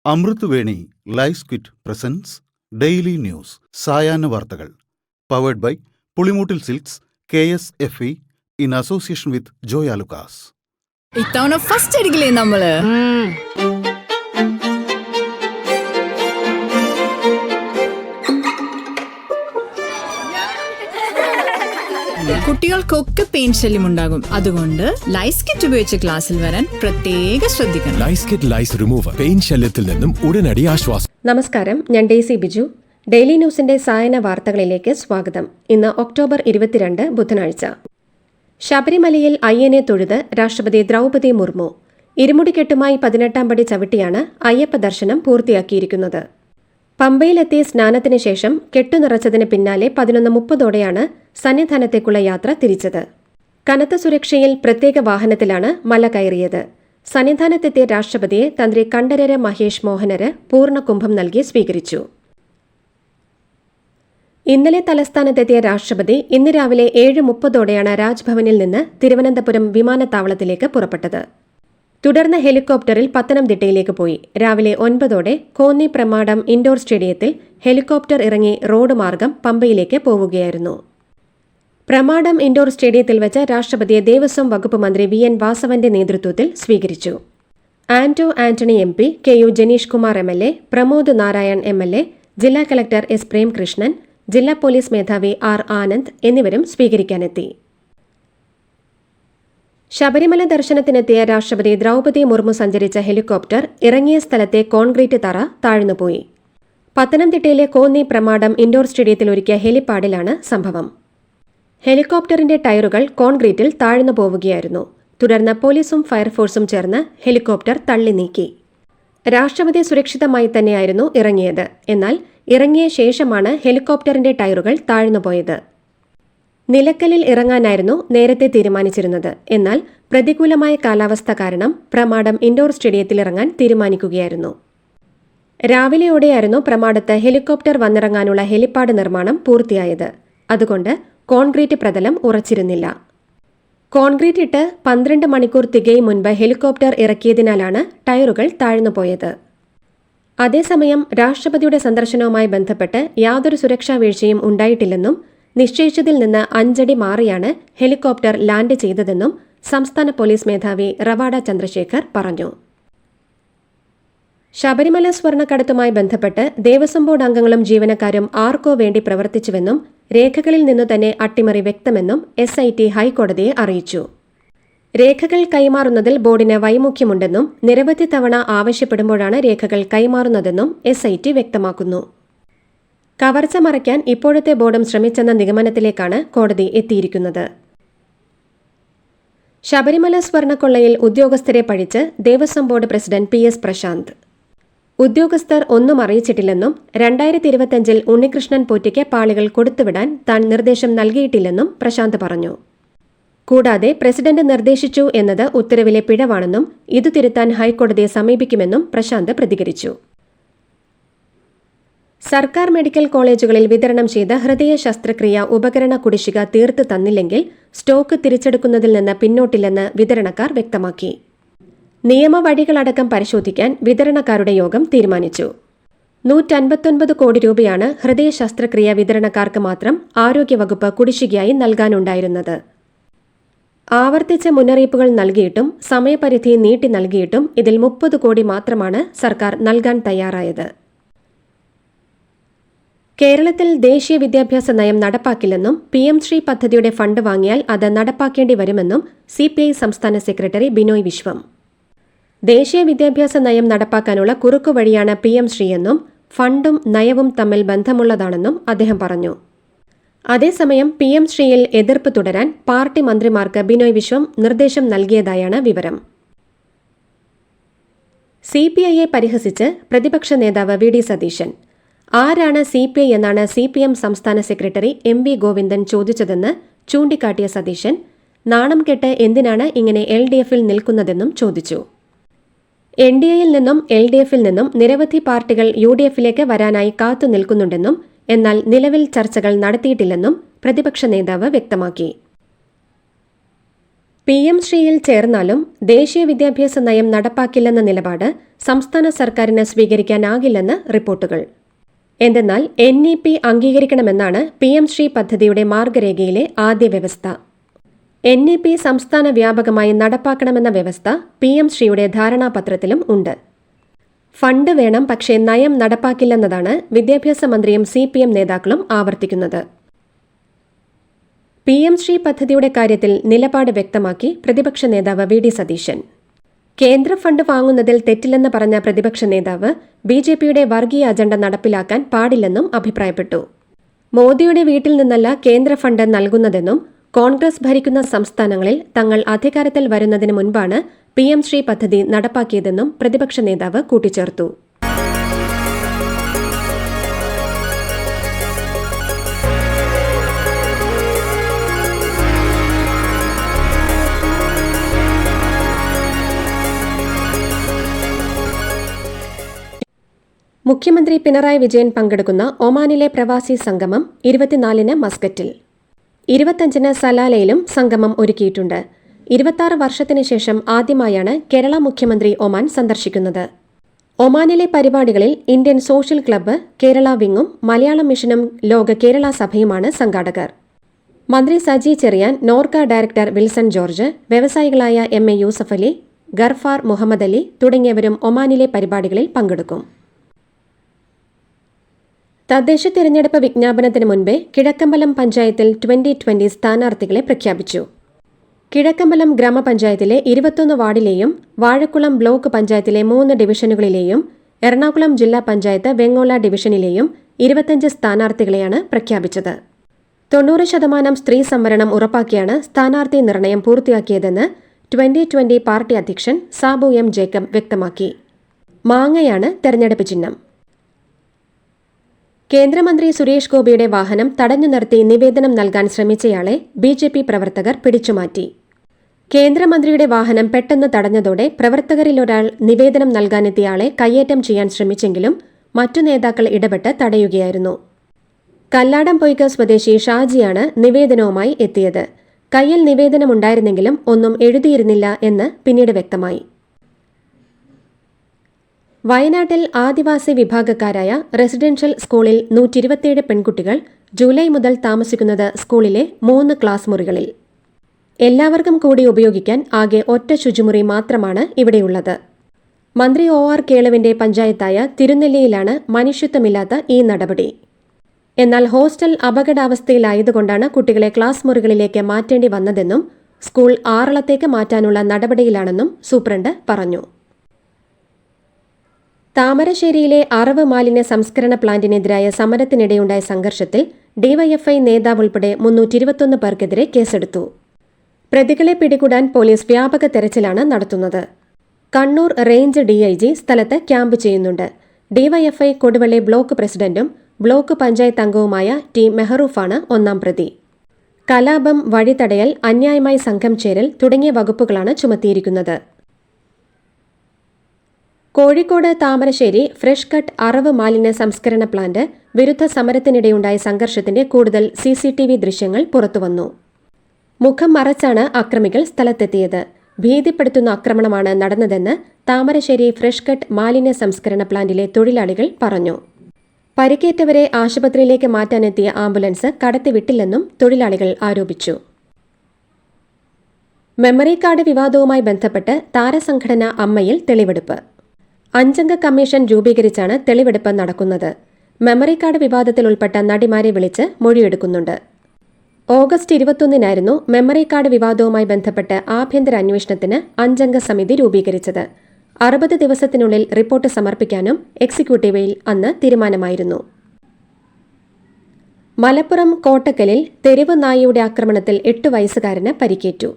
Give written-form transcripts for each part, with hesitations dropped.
അമൃത് Veni life quit presents daily news സായാഹ്ന വാർത്തകൾ powered by Pulimoottil silks KSFE in association with Joyalukkas. ഇത്തവണ first അടിക്കില്ലേ നമ്മള്? കുട്ടികൾക്കൊക്കെ പെയിൻ ശല്യം ഉണ്ടാകും. അതുകൊണ്ട് ലൈസ് കിറ്റ് ഉപയോഗിച്ച് ക്ലാസ്സിൽ വരാൻ പ്രത്യേക ശ്രദ്ധിക്കണം. ലൈസ് കിറ്റ് ലൈസ് റിമൂവർ പെയിൻ ശല്യത്തിൽ നിന്നും ഉടനടി ആശ്വാസം. നമസ്കാരം, ഞാൻ ഡേസി ബിജു. ഡെയിലി ന്യൂസിന്റെ സായന വാർത്തകളിലേക്ക് സ്വാഗതം. ഇന്ന് ഒക്ടോബർ 22 ബുധനാഴ്ച. ശബരിമലയിൽ അയ്യനെ തൊഴുത് രാഷ്ട്രപതി ദ്രൗപദി മുർമു. ഇരുമുടിക്കെട്ടുമായി 18ാം പടി ചവിട്ടിയാണ് അയ്യപ്പ ദർശനം പൂർത്തിയാക്കിയിരിക്കുന്നത്. പമ്പയിലെത്തി സ്നാനത്തിന് ശേഷം കെട്ടുനിറച്ചതിന് പിന്നാലെ 11:30ഓടെയാണ് സന്നിധാനത്തേക്കുള്ള യാത്ര തിരിച്ചത്. കനത്ത സുരക്ഷയിൽ പ്രത്യേക വാഹനത്തിലാണ് മല കയറിയത്. സന്നിധാനത്തെത്തിയ രാഷ്ട്രപതിയെ തന്ത്രി കണ്ഠരര് മഹേഷ് മോഹനര് പൂർണ്ണകുംഭം നൽകി സ്വീകരിച്ചു. ഇന്നലെ തലസ്ഥാനത്തെത്തിയ രാഷ്ട്രപതി ഇന്ന് രാവിലെ 7:30ഓടെയാണ് രാജ്ഭവനിൽ നിന്ന് തിരുവനന്തപുരം വിമാനത്താവളത്തിലേക്ക് പുറപ്പെട്ടത്. തുടർന്ന് ഹെലികോപ്റ്ററിൽ പത്തനംതിട്ടയിലേക്ക് പോയി. രാവിലെ 9ഓടെ കോന്നി പ്രമാടം ഇൻഡോർ സ്റ്റേഡിയത്തിൽ ഹെലികോപ്റ്റർ ഇറങ്ങി റോഡ് മാർഗം പമ്പയിലേക്ക് പോവുകയായിരുന്നു. പ്രമാടം ഇൻഡോർ സ്റ്റേഡിയത്തിൽ വെച്ച് രാഷ്ട്രപതിയെ ദേവസ്വം വകുപ്പ് മന്ത്രി VN വാസവന്റെ നേതൃത്വത്തിൽ സ്വീകരിച്ചു. Anto Antony MP, KU Janeesh Kumar MLA, Pramod Narayan MLA, ജില്ലാ കളക്ടർ S പ്രേംകൃഷ്ണൻ, ജില്ലാ പോലീസ് മേധാവി R ആനന്ദ് എന്നിവരും സ്വീകരിക്കാനെത്തി. ശബരിമല ദർശനത്തിനെത്തിയ രാഷ്ട്രപതി ദ്രൗപദി മുർമു സഞ്ചരിച്ച ഹെലികോപ്റ്റർ ഇറങ്ങിയ സ്ഥലത്തെ കോൺക്രീറ്റ് തറ താഴ്ന്നുപോയി. പത്തനംതിട്ടയിലെ കോന്നി പ്രമാടം ഇൻഡോർ സ്റ്റേഡിയത്തിൽ ഒരുക്കിയ ഹെലിപാഡിലാണ് സംഭവം. ഹെലികോപ്റ്ററിന്റെ ടയറുകൾ കോൺക്രീറ്റിൽ താഴ്ന്നു പോവുകയായിരുന്നു. തുടർന്ന് പോലീസും ഫയർഫോഴ്സും ചേർന്ന് ഹെലികോപ്റ്റർ തള്ളി നീക്കി. രാഷ്ട്രപതി സുരക്ഷിതമായി തന്നെയായിരുന്നു ഇറങ്ങിയത്. എന്നാൽ ഇറങ്ങിയ ശേഷമാണ് ഹെലികോപ്റ്ററിന്റെ ടയറുകൾ താഴ്ന്നുപോയത്. നിലക്കലിൽ ഇറങ്ങാനായിരുന്നു നേരത്തെ തീരുമാനിച്ചിരുന്നത്. എന്നാൽ പ്രതികൂലമായ കാലാവസ്ഥ കാരണം പ്രമാടം ഇൻഡോർ സ്റ്റേഡിയത്തിൽ ഇറങ്ങാൻ തീരുമാനിക്കുകയായിരുന്നു. രാവിലെയോടെയായിരുന്നു പ്രമാടത്ത് ഹെലികോപ്റ്റർ വന്നിറങ്ങാനുള്ള ഹെലിപാഡ് നിർമ്മാണം പൂർത്തിയായത്. അതുകൊണ്ട് കോൺക്രീറ്റ് പ്രതലം ഉറച്ചിരുന്നില്ല. കോൺക്രീറ്റ് ഇട്ട് 12 മണിക്കൂർ തികയും മുൻപ് ഹെലികോപ്റ്റർ ഇറക്കിയതിനാലാണ് ടയറുകൾ താഴ്ന്നുപോയത്. അതേസമയം രാഷ്ട്രപതിയുടെ സന്ദർശനവുമായി ബന്ധപ്പെട്ട് യാതൊരു സുരക്ഷാ വീഴ്ചയും ഉണ്ടായിട്ടില്ലെന്നും നിശ്ചയിച്ചതിൽ നിന്ന് 5 അടി മാറിയാണ് ഹെലികോപ്റ്റർ ലാൻഡ് ചെയ്തതെന്നും സംസ്ഥാന പോലീസ് മേധാവി റവാഡ ചന്ദ്രശേഖർ പറഞ്ഞു. ശബരിമല സ്വർണ്ണക്കടത്തുമായി ബന്ധപ്പെട്ട് ദേവസ്വം ബോർഡ് അംഗങ്ങളും ജീവനക്കാരും ആർക്കോ വേണ്ടി പ്രവർത്തിച്ചുവെന്നും രേഖകളിൽ നിന്നു തന്നെ അട്ടിമറി വ്യക്തമെന്നും SIT ഹൈക്കോടതിയെ അറിയിച്ചു. രേഖകൾ കൈമാറുന്നതിൽ ബോർഡിന് വൈമുഖ്യമുണ്ടെന്നും നിരവധി തവണ ആവശ്യപ്പെടുമ്പോഴാണ് രേഖകൾ കൈമാറുന്നതെന്നും SIT വ്യക്തമാക്കുന്നു. കവർച്ച മറയ്ക്കാൻ ഇപ്പോഴത്തെ ബോർഡും ശ്രമിച്ചെന്ന നിഗമനത്തിലേക്കാണ് കോടതി എത്തിയിരിക്കുന്നത്. ശബരിമല സ്വർണ്ണക്കൊള്ളയിൽ ഉദ്യോഗസ്ഥരെ പഴിച്ച് Devaswom board president PS Prashanth. ഉദ്യോഗസ്ഥർ ഒന്നും അറിയിച്ചിട്ടില്ലെന്നും 2025 ഉണ്ണികൃഷ്ണൻ പോറ്റിക്ക് പാളികൾ കൊടുത്തുവിടാൻ താൻ നിർദ്ദേശം നൽകിയിട്ടില്ലെന്നും പ്രശാന്ത് പറഞ്ഞു. കൂടാതെ പ്രസിഡന്റ് നിർദ്ദേശിച്ചു എന്നത് ഉത്തരവിലെ പിഴവാണെന്നും ഇതു തിരുത്താൻ ഹൈക്കോടതിയെ സമീപിക്കുമെന്നും പ്രശാന്ത് പ്രതികരിച്ചു. സർക്കാർ മെഡിക്കൽ കോളേജുകളിൽ വിതരണം ചെയ്ത ഹൃദയ ശസ്ത്രക്രിയ ഉപകരണ കുടിശ്ശിക തീർത്ത് തന്നില്ലെങ്കിൽ സ്റ്റോക്ക് തിരിച്ചെടുക്കുന്നതിൽ നിന്ന് പിന്നോട്ടില്ലെന്ന് വിതരണക്കാർ വ്യക്തമാക്കി. നിയമവഴികളടക്കം പരിശോധിക്കാൻ വിതരണക്കാരുടെ യോഗം തീരുമാനിച്ചു. 159 കോടി രൂപയാണ് ഹൃദയ ശസ്ത്രക്രിയ വിതരണക്കാർക്ക് മാത്രം ആരോഗ്യവകുപ്പ് കുടിശ്ശികയായി നൽകാനുണ്ടായിരുന്നത്. ആവർത്തിച്ച മുന്നറിയിപ്പുകൾ നൽകിയിട്ടും സമയപരിധി നീട്ടി നൽകിയിട്ടും ഇതിൽ 30 കോടി മാത്രമാണ് സർക്കാർ നൽകാൻ തയ്യാറായത്. കേരളത്തിൽ ദേശീയ വിദ്യാഭ്യാസ നയം നടപ്പാക്കില്ലെന്നും PM ശ്രീ പദ്ധതിയുടെ ഫണ്ട് വാങ്ങിയാൽ അത് നടപ്പാക്കേണ്ടി വരുമെന്നും CPI സംസ്ഥാന സെക്രട്ടറി ബിനോയ് വിശ്വം. ദേശീയ വിദ്യാഭ്യാസ നയം നടപ്പാക്കാനുള്ള കുറുക്കുവഴിയാണ് PM ശ്രീയെന്നും ഫണ്ടും നയവും തമ്മിൽ ബന്ധമുള്ളതാണെന്നും അദ്ദേഹം പറഞ്ഞു. അതേസമയം PM ശ്രീയിൽ എതിർപ്പ് തുടരാൻ പാർട്ടി മന്ത്രിമാർക്ക് ബിനോയ് വിശ്വം നിർദ്ദേശം നൽകിയതായാണ് വിവരം. CPIയെ പരിഹസിച്ച് പ്രതിപക്ഷ നേതാവ് VD സതീശൻ. ആരാണ് CPI എന്നാണ് CPM സംസ്ഥാന സെക്രട്ടറി MV ഗോവിന്ദൻ ചോദിച്ചതെന്ന് ചൂണ്ടിക്കാട്ടിയ സതീശൻ നാണം കെട്ട് എന്തിനാണ് ഇങ്ങനെ LDFൽ നിൽക്കുന്നതെന്നും ചോദിച്ചു. NDAയിൽ നിന്നും LDFൽ നിന്നും നിരവധി പാർട്ടികൾ UDFിലേക്ക് വരാനായി കാത്തു നിൽക്കുന്നുണ്ടെന്നും എന്നാൽ നിലവിൽ ചർച്ചകൾ നടത്തിയിട്ടില്ലെന്നും പ്രതിപക്ഷ നേതാവ് വ്യക്തമാക്കി. PM ശ്രീയിൽ ചേർന്നാലും ദേശീയ വിദ്യാഭ്യാസ നയം നടപ്പാക്കില്ലെന്ന നിലപാട് സംസ്ഥാന സർക്കാരിന് സ്വീകരിക്കാനാകില്ലെന്ന് റിപ്പോർട്ടുകൾ. എന്തെന്നാൽ NEP അംഗീകരിക്കണമെന്നാണ് PM ശ്രീ പദ്ധതിയുടെ മാർഗരേഖയിലെ ആദ്യ വ്യവസ്ഥ. NEP സംസ്ഥാന വ്യാപകമായി നടപ്പാക്കണമെന്ന വ്യവസ്ഥ PM ശ്രീയുടെ ധാരണാപത്രത്തിലും ഉണ്ട്. ഫണ്ട് വേണം, പക്ഷേ നയം നടപ്പാക്കില്ലെന്നതാണ് വിദ്യാഭ്യാസ മന്ത്രിയും CPM നേതാക്കളും ആവർത്തിക്കുന്നത്. PM ശ്രീ പദ്ധതിയുടെ കാര്യത്തിൽ നിലപാട് വ്യക്തമാക്കി പ്രതിപക്ഷ നേതാവ് VD സതീശൻ. കേന്ദ്ര ഫണ്ട് വാങ്ങുന്നതിൽ തെറ്റില്ലെന്ന് പറഞ്ഞ പ്രതിപക്ഷ നേതാവ് BJPയുടെ വർഗീയ അജണ്ട നടപ്പിലാക്കാൻ പാടില്ലെന്നും അഭിപ്രായപ്പെട്ടു. മോദിയുടെ വീട്ടിൽ നിന്നല്ല കേന്ദ്ര ഫണ്ട് നൽകുന്നതെന്നും കോൺഗ്രസ് ഭരിക്കുന്ന സംസ്ഥാനങ്ങളിൽ തങ്ങൾ അധികാരത്തിൽ വരുന്നതിന് മുൻപാണ് PM ശ്രീ പദ്ധതി നടപ്പാക്കിയതെന്നും പ്രതിപക്ഷ നേതാവ് കൂട്ടിച്ചേർത്തു. മുഖ്യമന്ത്രി പിണറായി വിജയൻ പങ്കെടുക്കുന്ന ഒമാനിലെ പ്രവാസി സംഗമം 24-ന് മസ്കറ്റിൽ, 25-ന് സലാലയിലും സംഗമം ഒരുക്കിയിട്ടുണ്ട്. 26 വർഷത്തിന് ശേഷം ആദ്യമായാണ് കേരള മുഖ്യമന്ത്രി ഒമാൻ സന്ദർശിക്കുന്നത്. ഒമാനിലെ പരിപാടികളിൽ ഇന്ത്യൻ സോഷ്യൽ ക്ലബ്ബ്, കേരള വിങ്ങും മലയാളം മിഷനും ലോക കേരള സഭയുമാണ് സംഘാടകർ. മന്ത്രി സജി ചെറിയാൻ, നോർക്ക ഡയറക്ടർ വിൽസൺ ജോർജ്, വ്യവസായികളായ MA യൂസഫ് അലി, ഗർഫാർ മുഹമ്മദ് അലി തുടങ്ങിയവരും ഒമാനിലെ പരിപാടികളിൽ പങ്കെടുക്കും. തദ്ദേശ തിരഞ്ഞെടുപ്പ് വിജ്ഞാപനത്തിന് മുൻപേ കിഴക്കമ്പലം പഞ്ചായത്തിൽ 2020 സ്ഥാനാർത്ഥികളെ പ്രഖ്യാപിച്ചു. കിഴക്കമ്പലം ഗ്രാമപഞ്ചായത്തിലെ 21 വാർഡിലെയും വാഴക്കുളം ബ്ലോക്ക് പഞ്ചായത്തിലെ 3 ഡിവിഷനുകളിലെയും എറണാകുളം ജില്ലാ പഞ്ചായത്ത് വെങ്ങോല ഡിവിഷനിലെയും 25 സ്ഥാനാർത്ഥികളെയാണ് പ്രഖ്യാപിച്ചത്. 90% സ്ത്രീ സംവരണം ഉറപ്പാക്കിയാണ് സ്ഥാനാർത്ഥി നിർണയം പൂർത്തിയാക്കിയതെന്ന് 2020 പാർട്ടി അധ്യക്ഷൻ സാബു M ജേക്കബ് വ്യക്തമാക്കി. മാങ്ങയാണ് തെരഞ്ഞെടുപ്പ് ചിഹ്നം. കേന്ദ്രമന്ത്രി സുരേഷ് ഗോപിയുടെ വാഹനം തടഞ്ഞു നിർത്തി നിവേദനം നൽകാൻ ശ്രമിച്ചയാളെ BJP പ്രവർത്തകർ പിടിച്ചുമാറ്റി. കേന്ദ്രമന്ത്രിയുടെ വാഹനം പെട്ടെന്ന് തടഞ്ഞതോടെ പ്രവർത്തകരിലൊരാൾ നിവേദനം നൽകാനെത്തിയയാളെ കയ്യേറ്റം ചെയ്യാൻ ശ്രമിച്ചെങ്കിലും മറ്റു നേതാക്കൾ ഇടപെട്ട് തടയുകയായിരുന്നു. കല്ലാടംപൊയ്ക്ക് സ്വദേശി ഷാജിയാണ് നിവേദനവുമായി എത്തിയത്. കയ്യിൽ നിവേദനമുണ്ടായിരുന്നെങ്കിലും ഒന്നും എഴുതിയിരുന്നില്ല എന്ന് പിന്നീട് വ്യക്തമായി. വയനാട്ടിൽ ആദിവാസി വിഭാഗക്കാരായ റെസിഡൻഷ്യൽ സ്കൂളിൽ 127 പെൺകുട്ടികൾ ജൂലൈ മുതൽ താമസിക്കുന്നത് സ്കൂളിലെ 3 ക്ലാസ് മുറികളിൽ. എല്ലാവർക്കും കൂടി ഉപയോഗിക്കാൻ ആകെ ഒറ്റ ശുചിമുറി മാത്രമാണ് ഇവിടെയുള്ളത്. മന്ത്രി OR കേളുവിന്റെ പഞ്ചായത്തായ തിരുനെല്ലിയിലാണ് മനുഷ്യത്വമില്ലാത്ത ഈ നടപടി. എന്നാൽ ഹോസ്റ്റൽ അപകടാവസ്ഥയിലായതുകൊണ്ടാണ് കുട്ടികളെ ക്ലാസ് മുറികളിലേക്ക് മാറ്റേണ്ടി വന്നതെന്നും സ്കൂൾ ആറളത്തേക്ക് മാറ്റാനുള്ള നടപടിയിലാണെന്നും സൂപ്രണ്ട് പറഞ്ഞു. താമരശ്ശേരിയിലെ അറവ് മാലിന്യ സംസ്കരണ പ്ലാന്റിനെതിരായ സമരത്തിനിടെയുണ്ടായ സംഘർഷത്തിൽ DYFI നേതാവ് ഉൾപ്പെടെ 321 പേർക്കെതിരെ കേസെടുത്തു. പ്രതികളെ പിടികൂടാൻ പോലീസ് വ്യാപക തെരച്ചിലാണ് നടത്തുന്നത്. കണ്ണൂർ റേഞ്ച് DIG സ്ഥലത്ത് ക്യാമ്പ് ചെയ്യുന്നുണ്ട്. DYFI കൊടുവള്ളി ബ്ലോക്ക് പ്രസിഡന്റും ബ്ലോക്ക് പഞ്ചായത്ത് അംഗവുമായ T മെഹറൂഫാണ് 1ാം പ്രതി. കലാപം, വഴിതടയൽ, അന്യായമായി സംഘം ചേരൽ തുടങ്ങിയ വകുപ്പുകളാണ് ചുമത്തിയിരിക്കുന്നത്. കോഴിക്കോട് താമരശ്ശേരി ഫ്രഷ് കട്ട് അറവ് മാലിന്യ സംസ്കരണ പ്ലാന്റ് വിരുദ്ധ സമരത്തിനിടെയുണ്ടായ സംഘർഷത്തിന്റെ കൂടുതൽ CCTV ദൃശ്യങ്ങൾ പുറത്തുവന്നു. മുഖം മറച്ചാണ് അക്രമികൾ സ്ഥലത്തെത്തിയത്. ഭീതിപ്പെടുത്തുന്ന ആക്രമണമാണ് നടന്നതെന്ന് താമരശ്ശേരി ഫ്രഷ് കട്ട് മാലിന്യ സംസ്കരണ പ്ലാന്റിലെ തൊഴിലാളികൾ പറഞ്ഞു. പരിക്കേറ്റവരെ ആശുപത്രിയിലേക്ക് മാറ്റാനെത്തിയ ആംബുലൻസ് കടത്തിവിട്ടില്ലെന്നും തൊഴിലാളികൾ ആരോപിച്ചു. മെമ്മറി കാർഡ് വിവാദവുമായി ബന്ധപ്പെട്ട് താരസംഘടന അമ്മയിൽ തെളിവെടുപ്പ്. 5-അംഗ കമ്മീഷൻ രൂപീകരിച്ചാണ് തെളിവെടുപ്പ് നടക്കുന്നത്. മെമ്മറി കാർഡ് വിവാദത്തിൽ ഉൾപ്പെട്ട നടിമാരെ വിളിച്ച് മൊഴിയെടുക്കുന്നുണ്ട്. ഓഗസ്റ്റ് 21-നായിരുന്നു മെമ്മറി കാർഡ് വിവാദവുമായി ബന്ധപ്പെട്ട് ആഭ്യന്തര അന്വേഷണത്തിന് 5-അംഗ സമിതി രൂപീകരിച്ചത്. 60 ദിവസത്തിനുള്ളിൽ റിപ്പോർട്ട് സമർപ്പിക്കാനും എക്സിക്യൂട്ടീവിൽ അന്ന് തീരുമാനമായിരുന്നു. മലപ്പുറം കോട്ടക്കലിൽ തെരുവ് നായയുടെ ആക്രമണത്തിൽ 8 വയസ്സുകാരന് പരിക്കേറ്റു.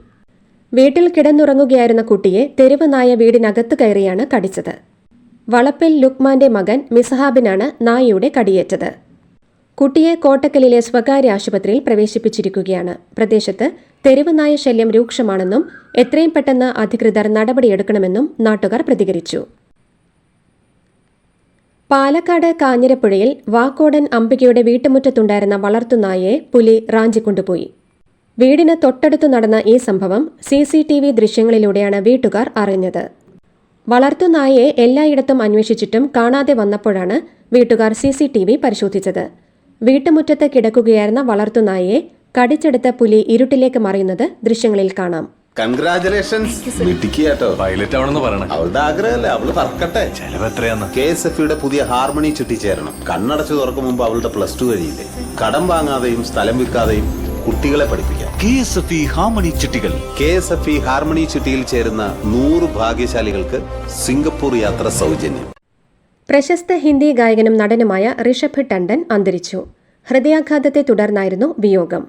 വീട്ടിൽ കിടന്നുറങ്ങുകയായിരുന്ന കുട്ടിയെ തെരുവ് നായ വീടിനകത്ത് കയറിയാണ് കടിച്ചത്. വളപ്പിൽ ലുക്മാന്റെ മകൻ മിസഹാബിനാണ് നായയുടെ കടിയേറ്റത്. കുട്ടിയെ കോട്ടക്കലിലെ സ്വകാര്യ ആശുപത്രിയിൽ പ്രവേശിപ്പിച്ചിരിക്കുകയാണ്. പ്രദേശത്ത് തെരുവ് നായ ശല്യം രൂക്ഷമാണെന്നും എത്രയും പെട്ടെന്ന് അധികൃതർ നടപടിയെടുക്കണമെന്നും നാട്ടുകാർ പ്രതികരിച്ചു. പാലക്കാട് കാഞ്ഞിരപ്പുഴയിൽ വാക്കോടൻ അംബികയുടെ വീട്ടുമുറ്റത്തുണ്ടായിരുന്ന വളർത്തുനായയെ പുലി റാഞ്ചിക്കൊണ്ടുപോയി. വീടിന് തൊട്ടടുത്തു നടന്ന ഈ സംഭവം CCTV ദൃശ്യങ്ങളിലൂടെയാണ് വീട്ടുകാർ അറിഞ്ഞത്. വളർത്തുനായയെ എല്ലായിടത്തും അന്വേഷിച്ചിട്ടും കാണാതെ വന്നപ്പോഴാണ് വീട്ടുകാർ CCTV പരിശോധിച്ചത്. വീട്ടുമുറ്റത്ത് കിടക്കുകയായിരുന്ന വളർത്തുനായയെ കടിച്ചെടുത്ത പുലി ഇരുട്ടിലേക്ക് മറയുന്നത് ദൃശ്യങ്ങളിൽ കാണാം. കൺഗ്രാചുലേഷൻസ് മിടുക്കിയാട്ടോ. പൈലറ്റ് ആവണമെന്ന് പറയണേ. അവളുടെ ആഗ്രഹമല്ലേ, അവള് പറക്കട്ടെ. ചെലവ് എത്രയാന്ന്? KSFEയുടെ പുതിയ ഹാർമണി ചുറ്റി ചേരണം. കണ്ണടച്ചു തുറക്കും മുമ്പ് അവളുടെ +2 കഴിയില്ലേ. കടം വാങ്ങാതെയും സ്ഥലം വിൽക്കാതെയും കുട്ടികളെ പഠിപ്പിക്കാം. KSFE ഹാർമണി ചിട്ടികൾ. KSFE ഹാർമണി ചുറ്റിയിൽ ചേരുന്ന 100 ഭാഗ്യശാലികൾക്ക് സിംഗപ്പൂർ യാത്ര സൗജന്യം. പ്രശസ്ത ഹിന്ദി ഗായകനും നടനുമായ ഋഷഭ് ടണ്ടൻ അന്തരിച്ചു. ഹൃദയാഘാതത്തെ തുടർന്നായിരുന്നു വിയോഗം.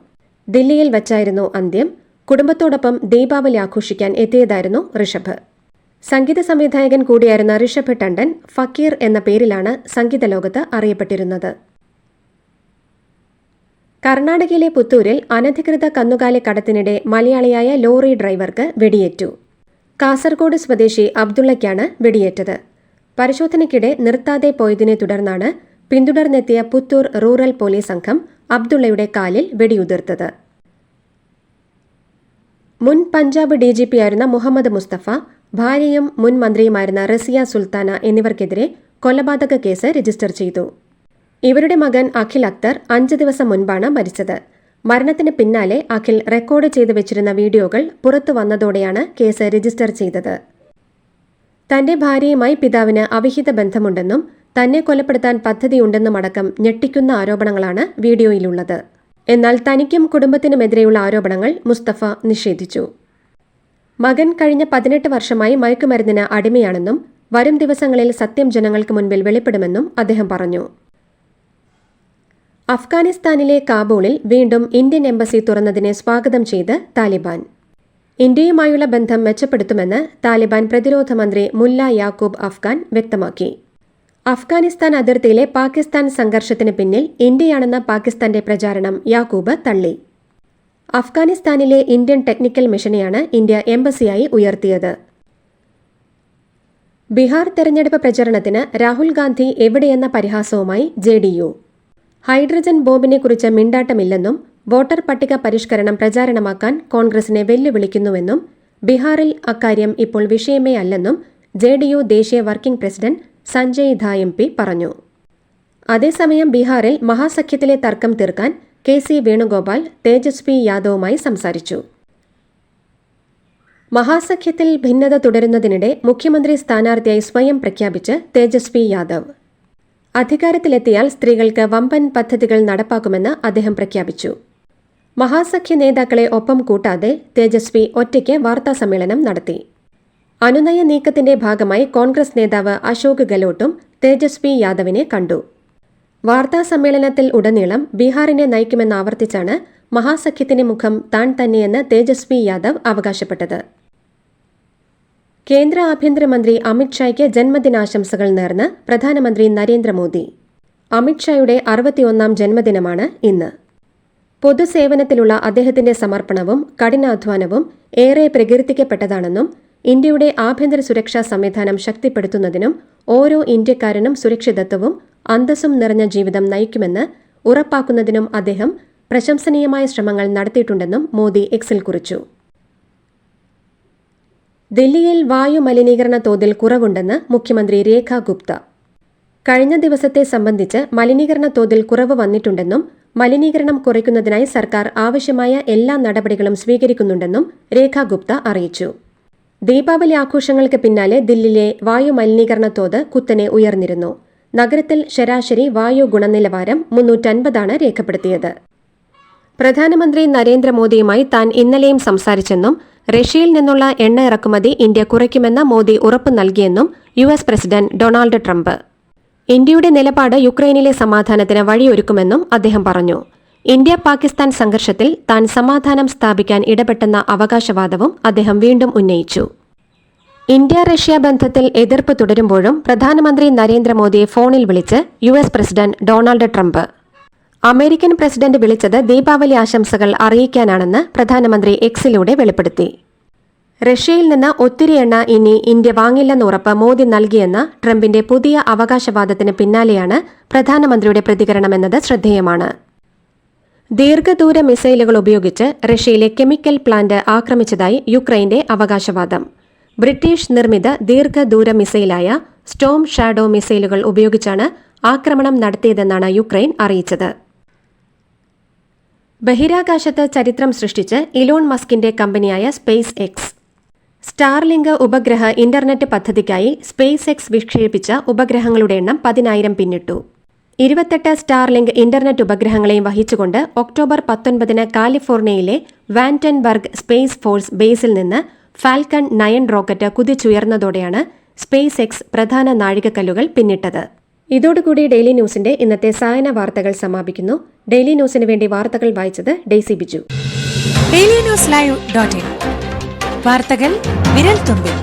ദില്ലിയിൽ വച്ചായിരുന്നു അന്ത്യം. കുടുംബത്തോടൊപ്പം ദീപാവലി ആഘോഷിക്കാൻ എത്തിയതായിരുന്നു ഋഷഭ്. സംഗീത സംവിധായകൻ കൂടിയായിരുന്ന ഋഷഭ് ടണ്ടൻ ഫക്കീർ എന്ന പേരിലാണ് സംഗീത ലോകത്ത് അറിയപ്പെട്ടിരുന്നത്. കർണാടകയിലെ പുത്തൂരിൽ അനധികൃത കന്നുകാലി കടത്തിനിടെ മലയാളിയായ ലോറി ഡ്രൈവർക്ക് വെടിയേറ്റു. കാസർഗോഡ് സ്വദേശി അബ്ദുള്ളയ്ക്കാണ് വെടിയേറ്റത്. പരിശോധനയ്ക്കിടെ നിർത്താതെ പോയതിനെ തുടർന്നാണ് പിന്തുടർന്നെത്തിയ പുത്തൂർ റൂറൽ പോലീസ് സംഘം അബ്ദുള്ളയുടെ കാലിൽ വെടിയുതിർത്തത്. മുൻ പഞ്ചാബ് DGP ആയിരുന്ന മുഹമ്മദ് മുസ്തഫ, ഭാര്യയും മുൻ മന്ത്രിയുമായിരുന്ന റസിയ സുൽത്താന എന്നിവർക്കെതിരെ കൊലപാതക കേസ് രജിസ്റ്റർ ചെയ്തു. ഇവരുടെ മകൻ അഖിൽ അക്തർ 5 ദിവസം മുൻപാണ് മരിച്ചത്. മരണത്തിന് പിന്നാലെ അഖിൽ റെക്കോർഡ് ചെയ്തു വെച്ചിരുന്ന വീഡിയോകൾ പുറത്തു വന്നതോടെയാണ് കേസ് രജിസ്റ്റർ ചെയ്തത്. തന്റെ ഭാര്യയുമായി പിതാവിന് അവിഹിത ബന്ധമുണ്ടെന്നും തന്നെ കൊലപ്പെടുത്താൻ പദ്ധതിയുണ്ടെന്നുമടക്കം ഞെട്ടിക്കുന്ന ആരോപണങ്ങളാണ് വീഡിയോയിലുള്ളത്. എന്നാൽ തനിക്കും കുടുംബത്തിനുമെതിരെയുള്ള ആരോപണങ്ങൾ മുസ്തഫ നിഷേധിച്ചു. മകൻ കഴിഞ്ഞ 18 വർഷമായി മയക്കുമരുന്നിന് അടിമയാണെന്നും വരും ദിവസങ്ങളിൽ സത്യം ജനങ്ങൾക്ക് മുൻപിൽ വെളിപ്പെടുമെന്നും അദ്ദേഹം പറഞ്ഞു. അഫ്ഗാനിസ്ഥാനിലെ കാബൂളിൽ വീണ്ടും ഇന്ത്യൻ എംബസി തുറന്നതിനെ സ്വാഗതം ചെയ്ത് താലിബാൻ. ഇന്ത്യയുമായുള്ള ബന്ധം മെച്ചപ്പെടുത്തുമെന്ന് താലിബാൻ പ്രതിരോധ മന്ത്രി മുല്ല യാക്കൂബ് അഫ്ഗാൻ വ്യക്തമാക്കി. അഫ്ഗാനിസ്ഥാൻ അതിർത്തിയിലെ പാകിസ്ഥാൻ സംഘർഷത്തിന് പിന്നിൽ ഇന്ത്യയാണെന്ന പാകിസ്ഥാന്റെ പ്രചാരണം യാക്കൂബ് തള്ളി. അഫ്ഗാനിസ്ഥാനിലെ ഇന്ത്യൻ ടെക്നിക്കൽ മിഷനെയാണ് ഇന്ത്യ എംബസിയായി ഉയർത്തിയത്. ബീഹാർ തെരഞ്ഞെടുപ്പ് പ്രചരണത്തിന് രാഹുൽ ഗാന്ധി എവിടെയെന്ന പരിഹാസവുമായി JDU. ഹൈഡ്രജൻ ബോംബിനെക്കുറിച്ച് മിണ്ടാട്ടമില്ലെന്നും വോട്ടർ പട്ടിക പരിഷ്കരണം പ്രചാരണമാക്കാൻ കോൺഗ്രസിനെ വെല്ലുവിളിക്കുന്നുവെന്നും ബീഹാറിൽ അക്കാര്യം ഇപ്പോൾ വിഷയമേ അല്ലെന്നും JDU ദേശീയ വർക്കിംഗ് പ്രസിഡന്റ് സഞ്ജയ് ധ MP പറഞ്ഞു. അതേസമയം ബീഹാറിൽ മഹാസഖ്യത്തിലെ തർക്കം തീർക്കാൻ KC വേണുഗോപാൽ തേജസ്വി യാദവുമായി സംസാരിച്ചു. മഹാസഖ്യത്തിൽ ഭിന്നത തുടരുന്നതിനിടെ മുഖ്യമന്ത്രി സ്ഥാനാർത്ഥിയായി സ്വയം പ്രഖ്യാപിച്ച് തേജസ്വി യാദവ്. അധികാരത്തിലെത്തിയാൽ സ്ത്രീകൾക്ക് വമ്പൻ പദ്ധതികൾ നടപ്പാക്കുമെന്ന് അദ്ദേഹം പ്രഖ്യാപിച്ചു. മഹാസഖ്യ നേതാക്കളെ ഒപ്പം കൂട്ടാതെ തേജസ്വി ഒറ്റയ്ക്ക് വാർത്താസമ്മേളനം നടത്തി. അനുനയ നീക്കത്തിന്റെ ഭാഗമായി കോൺഗ്രസ് നേതാവ് അശോക് ഗെഹ്ലോട്ടും തേജസ്വി യാദവിനെ കണ്ടു. വാർത്താസമ്മേളനത്തിൽ ഉടനീളം ബീഹാറിനെ നയിക്കുമെന്നാവർത്തിച്ചാണ് മഹാസഖ്യത്തിന്റെ മുഖം താൻ തന്നെയെന്ന് തേജസ്വി യാദവ് അവകാശപ്പെട്ടത്. കേന്ദ്ര ആഭ്യന്തരമന്ത്രി അമിത്ഷായ്ക്ക് ജന്മദിനാശംസകൾ നേർന്ന് പ്രധാനമന്ത്രി നരേന്ദ്രമോദി. അമിത്ഷായുടെ 61ാം ജന്മദിനമാണ് ഇന്ന്. പൊതുസേവനത്തിലുള്ള അദ്ദേഹത്തിന്റെ സമർപ്പണവും കഠിനാധ്വാനവും ഏറെ പ്രകീർത്തിക്കപ്പെട്ടതാണെന്നും ഇന്ത്യയുടെ ആഭ്യന്തര സുരക്ഷാ സംവിധാനം ശക്തിപ്പെടുത്തുന്നതിനും ഓരോ ഇന്ത്യക്കാരനും സുരക്ഷിതത്വവും അന്തസ്സും നിറഞ്ഞ ജീവിതം നയിക്കുമെന്ന് ഉറപ്പാക്കുന്നതിനും അദ്ദേഹം പ്രശംസനീയമായ ശ്രമങ്ങൾ നടത്തിയിട്ടുണ്ടെന്നും മോദി എക്സിൽ കുറിച്ചു. ദില്ലിയിൽ വായു മലിനീകരണ തോതിൽ കുറവുണ്ടെന്ന് മുഖ്യമന്ത്രി രേഖ ഗുപ്ത. കഴിഞ്ഞ ദിവസത്തെ സംബന്ധിച്ച് മലിനീകരണ തോതിൽ കുറവ് വന്നിട്ടുണ്ടെന്നും മലിനീകരണം കുറയ്ക്കുന്നതിനായി സർക്കാർ ആവശ്യമായ എല്ലാ നടപടികളും സ്വീകരിക്കുന്നുണ്ടെന്നും രേഖ ഗുപ്ത അറിയിച്ചു. ദീപാവലി ആഘോഷങ്ങൾക്ക് പിന്നാലെ ദില്ലിയിലെ വായു മലിനീകരണ തോത് കുത്തനെ ഉയർന്നിരുന്നു. നഗരത്തിൽ ശരാശരി വായു ഗുണനിലവാരം 350 രേഖപ്പെടുത്തിയത്. പ്രധാനമന്ത്രി നരേന്ദ്രമോദിയുമായി താൻ ഇന്നലെയും സംസാരിച്ചെന്നും റഷ്യയിൽ നിന്നുള്ള എണ്ണ ഇറക്കുമതി ഇന്ത്യ കുറയ്ക്കുമെന്ന് മോദി ഉറപ്പു നൽകിയെന്നും US പ്രസിഡന്റ് ഡൊണാൾഡ് ട്രംപ്. ഇന്ത്യയുടെ നിലപാട് യുക്രൈനിലെ സമാധാനത്തിന് വഴിയൊരുക്കുമെന്നും അദ്ദേഹം പറഞ്ഞു. ഇന്ത്യ പാകിസ്ഥാൻ സംഘർഷത്തിൽ താൻ സമാധാനം സ്ഥാപിക്കാൻ ഇടപെട്ടെന്ന അവകാശവാദവും അദ്ദേഹം വീണ്ടും ഉന്നയിച്ചു. ഇന്ത്യ റഷ്യ ബന്ധത്തിൽ എതിർപ്പ് തുടരുമ്പോഴും പ്രധാനമന്ത്രി നരേന്ദ്രമോദിയെ ഫോണിൽ വിളിച്ച് US president Donald Trump. American president വിളിച്ചത് ദീപാവലി ആശംസകൾ അറിയിക്കാനാണെന്ന് പ്രധാനമന്ത്രി എക്സിലൂടെ വെളിപ്പെടുത്തി. റഷ്യയിൽ നിന്ന് ഒത്തിരി എണ്ണ ഇനി ഇന്ത്യ വാങ്ങില്ലെന്ന് ഉറപ്പ് മോദി നൽകിയെന്ന ട്രംപിന്റെ പുതിയ അവകാശവാദത്തിന് പിന്നാലെയാണ് പ്രധാനമന്ത്രിയുടെ പ്രതികരണമെന്നത് ശ്രദ്ധേയമാണ്. ദീർഘദൂര മിസൈലുകൾ ഉപയോഗിച്ച് റഷ്യയിലെ കെമിക്കൽ പ്ലാന്റ് ആക്രമിച്ചതായി യുക്രൈന്റെ അവകാശവാദം. ബ്രിട്ടീഷ് നിർമ്മിത ദീർഘദൂര മിസൈലായ സ്റ്റോം ഷാഡോ മിസൈലുകൾ ഉപയോഗിച്ചാണ് ആക്രമണം നടത്തിയതെന്നാണ് യുക്രൈൻ അറിയിച്ചത്. ബഹിരാകാശത്ത് ചരിത്രം സൃഷ്ടിച്ച് ഇലോൺ മസ്കിന്റെ കമ്പനിയായ സ്പേസ് എക്സ്. സ്റ്റാർലിങ്ക് ഉപഗ്രഹ ഇന്റർനെറ്റ് പദ്ധതിക്കായി സ്പേസ് എക്സ് വിക്ഷേപിച്ച ഉപഗ്രഹങ്ങളുടെ എണ്ണം 10,000 പിന്നിട്ടു. 28 സ്റ്റാർലിങ്ക് ഇന്റർനെറ്റ് ഉപഗ്രഹങ്ങളെയും വഹിച്ചുകൊണ്ട് ഒക്ടോബർ 19 കാലിഫോർണിയയിലെ വാന്റൻബർഗ് സ്പേസ് ഫോഴ്സ് ബേസിൽ നിന്ന് ഫാൽക്കൺ 9 റോക്കറ്റ് കുതിച്ചുയർന്നതോടെയാണ് സ്പേസ് എക്സ് പ്രധാന നാഴികക്കല്ലുകൾ പിന്നിട്ടത്. ഇതോടുകൂടി ഡെയിലി ന്യൂസിന്റെ ഇന്നത്തെ സായന വാർത്തകൾ സമാപിക്കുന്നു. ഡെയിലി ന്യൂസിന് വേണ്ടി വാർത്തകൾ വായിച്ചത് ഡെയ്സി ബിജു. DailyNewsLive.in വാർത്തകൾ വിരൽ തുമ്പിൽ.